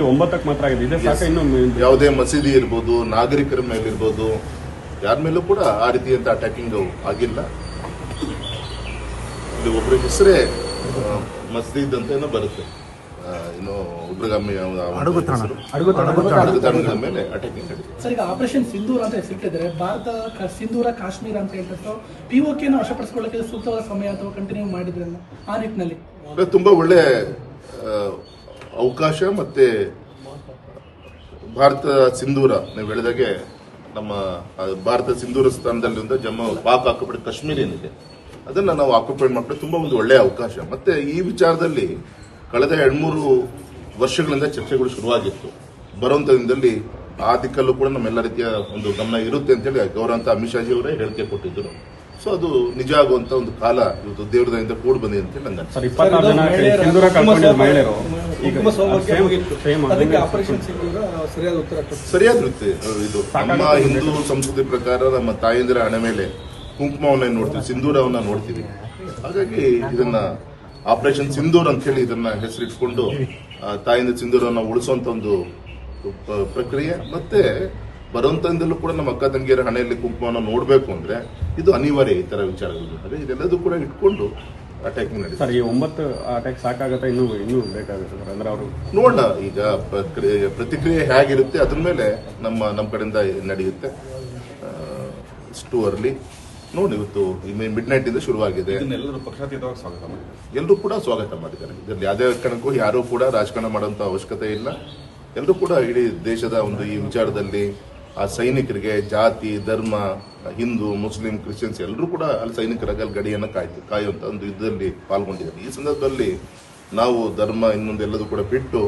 9ಕ್ಕೆ ಮಾತ್ರ ಆಗಿದೆ. ಇದೆ ಸಾಕ ಇನ್ನು ಯಾವುದೇ ಮಸೀದಿ ಇರ್ಬೋದು, ನಾಗರಿಕರ ಮೇಲೆ ಇರ್ಬೋದು, ಯಾರ ಮೇಲೂ ಕೂಡ ಆ ರೀತಿಯಂತ ಅಟ್ಯಾಕಿಂಗ್ ಆಗಿಲ್ಲ. ಇಲ್ಲಿ ಒಬ್ಬರ ಹೆಸರೇ ಮಸೀದ್ ಅಂತ ಏನೋ ಬರುತ್ತೆ, ಇನ್ನು ಉಗ್ರಗಾಮಿ ಅಡುಗುತಾಣಗಳ ಮೇಲೆ ಅಟ್ಯಾಕಿಂಗ್ ನಡೀತಿದೆ. ಸರ್, ಈಗ ಆಪರೇಷನ್ ಸಿಂಧೂರ್ ಅಂತ ಹೆಸರಿಟ್ಟಿದ್ದಾರೆ. ಭಾರತ ಸಿಂಧೂರ ಕಾಶ್ಮೀರ ಅಂತ ಹೇಳ್ತಾರೆ. ಪಿಒಕೆನ ವಶಪಡಿಸಿಕೊಳ್ಳಕ್ಕೆ ಸೂಕ್ತವಾದ ಸಮಯ ಅಥವಾ ಕಂಟಿನ್ಯೂ ಮಾಡಿದ್ರಲ್ಲ, ಆ ನಿಟ್ಟಿನಲ್ಲಿ ತುಂಬಾ ಒಳ್ಳೆ ಅವಕಾಶ. ಮತ್ತೆ ಭಾರತ ಸಿಂಧೂರ ನೀವು ಹೇಳಿದಾಗೆ ನಮ್ಮ ಭಾರತ ಸಿಂಧೂರ ಸ್ಥಾನದಲ್ಲಿಂದ ಜಮ್ಮು ಪಾಕ್ ಆಕ್ಯುಪೈಡ್ ಕಾಶ್ಮೀರ ಏನಿದೆ ಅದನ್ನ ನಾವು ಆಕ್ಯುಪೈಡ್ ಮಾಡಿದ್ರೆ ತುಂಬಾ ಒಂದು ಒಳ್ಳೆಯ ಅವಕಾಶ. ಮತ್ತೆ ಈ ವಿಚಾರದಲ್ಲಿ ಕಳೆದ 2-3 ವರ್ಷಗಳಿಂದ ಚರ್ಚೆಗಳು ಶುರುವಾಗಿತ್ತು. ಬರುವಂತ ದಿನದಲ್ಲಿ ಆ ದಿಕ್ಕಲ್ಲೂ ಕೂಡ ನಮ್ಮೆಲ್ಲ ರೀತಿಯ ಒಂದು ಗಮನ ಇರುತ್ತೆ ಅಂತೇಳಿ ಗೌರವಂತ ಅಮಿತ್ ಶಾಜಿ ಅವರೇ ಹೇಳಿಕೆ ಕೊಟ್ಟಿದ್ದರು. ಸೊ ಅದು ನಿಜ ಆಗುವಂತ ಒಂದು ಕಾಲ ಇವತ್ತು ದೇವರದಿಂದ ಕೂಡಿ ಬಂದಿದೆ ಅಂತ ನಂಗೆ ಸರ್. 26 ಜನ ಸಿಂಧೂರ ಕಳ್ಕೊಂಡಿದ್ದ ಮಹಿಳೆಯರು ಸರಿಯಾದ ವೃತ್ತಿ ಇದು. ನಮ್ಮ ಹಿಂದೂ ಸಂಸ್ಕೃತಿ ಪ್ರಕಾರ ನಮ್ಮ ತಾಯಂದಿರ ಹಣೆ ಮೇಲೆ ಕುಂಕುಮವನ್ನ ನೋಡ್ತೀವಿ, ಸಿಂಧೂರವನ್ನ ನೋಡ್ತೀವಿ. ಹಾಗಾಗಿ ಇದನ್ನ ಆಪರೇಷನ್ ಸಿಂಧೂರ್ ಅಂತ ಹೇಳಿ ಇದನ್ನ ಹೆಸರಿಟ್ಕೊಂಡು ತಾಯಿಂದ ಸಿಂಧೂರವನ್ನ ಉಳಿಸುವಂತ ಒಂದು ಪ್ರಕ್ರಿಯೆ. ಮತ್ತೆ ಬರುವಂತಂದಲ್ಲೂ ಕೂಡ ನಮ್ಮ ಅಕ್ಕ ತಂಗಿಯರ ಹಣೆಯಲ್ಲಿ ಕುಂಕುಮವನ್ನು ನೋಡಬೇಕು ಅಂದ್ರೆ ಇದು ಅನಿವಾರ್ಯ. ಈ ತರ ವಿಚಾರಗಳು ಇದೆಲ್ಲದೂ ಕೂಡ ಇಟ್ಕೊಂಡು ಅಟ್ಯಾಕಿಂಗ್ ನಡೀತಾರೆ. ಸರ್, ಈ 9 ಅಟ್ಯಾಕ್ ಸಾಕಾಗತ್ತಾ? ಇನ್ನೂ ಬೇಕಾಗುತ್ತೆ ಸರ್? ಅಂದ್ರೆ ಅವರು ನೋಡೋಣ, ಈಗ ಪ್ರತಿಕ್ರಿಯೆ ಹೇಗಿರುತ್ತೆ ಅದ್ರ ಮೇಲೆ ನಮ್ಮ ಕಡೆಯಿಂದ ನಡೆಯುತ್ತೆ. ಇಷ್ಟು ಅರ್ಲಿ ನೋಡಿ, ಇವತ್ತು ಮಿಡ್ ನೈಟ್ ಇಂದ ಶುರುವಾಗಿದೆ. ಎಲ್ಲರೂ ಕೂಡ ಸ್ವಾಗತ ಮಾಡಿದ್ದಾರೆ. ಇದರಲ್ಲಿ ಯಾವುದೇ ಕಾರಣಕ್ಕೂ ಯಾರೂ ಕೂಡ ರಾಜಕಾರಣ ಮಾಡುವಂತ ಅವಶ್ಯಕತೆ ಇಲ್ಲ. ಎಲ್ಲರೂ ಕೂಡ ಇಡೀ ದೇಶದ ಒಂದು ಈ ವಿಚಾರದಲ್ಲಿ ಆ ಸೈನಿಕರಿಗೆ ಜಾತಿ, ಧರ್ಮ, ಹಿಂದೂ, ಮುಸ್ಲಿಂ, ಕ್ರಿಶ್ಚಿಯನ್ಸ್ ಎಲ್ಲರೂ ಕೂಡ ಅಲ್ಲಿ ಸೈನಿಕರಾಗಿ ಅಲ್ಲಿ ಗಡಿಯನ್ನು ಕಾಯುವಂತ ಒಂದು ಯುದ್ಧದಲ್ಲಿ ಪಾಲ್ಗೊಂಡಿದ್ದಾರೆ. ಈ ಸಂದರ್ಭದಲ್ಲಿ ನಾವು ಧರ್ಮ ಇನ್ನೊಂದೆಲ್ಲದೂ ಕೂಡ ಬಿಟ್ಟು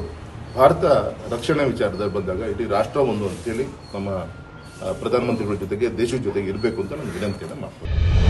ಭಾರತ ರಕ್ಷಣೆ ವಿಚಾರದಲ್ಲಿ ಬಂದಾಗ ಇಡೀ ರಾಷ್ಟ್ರ ಒಂದು ಅಂತೇಳಿ ನಮ್ಮ ಪ್ರಧಾನಮಂತ್ರಿಗಳ ಜೊತೆಗೆ ದೇಶದ ಜೊತೆಗೆ ಇರಬೇಕು ಅಂತ ನಾನು ವಿನಂತಿಯನ್ನು ಮಾಡ್ತೀನಿ.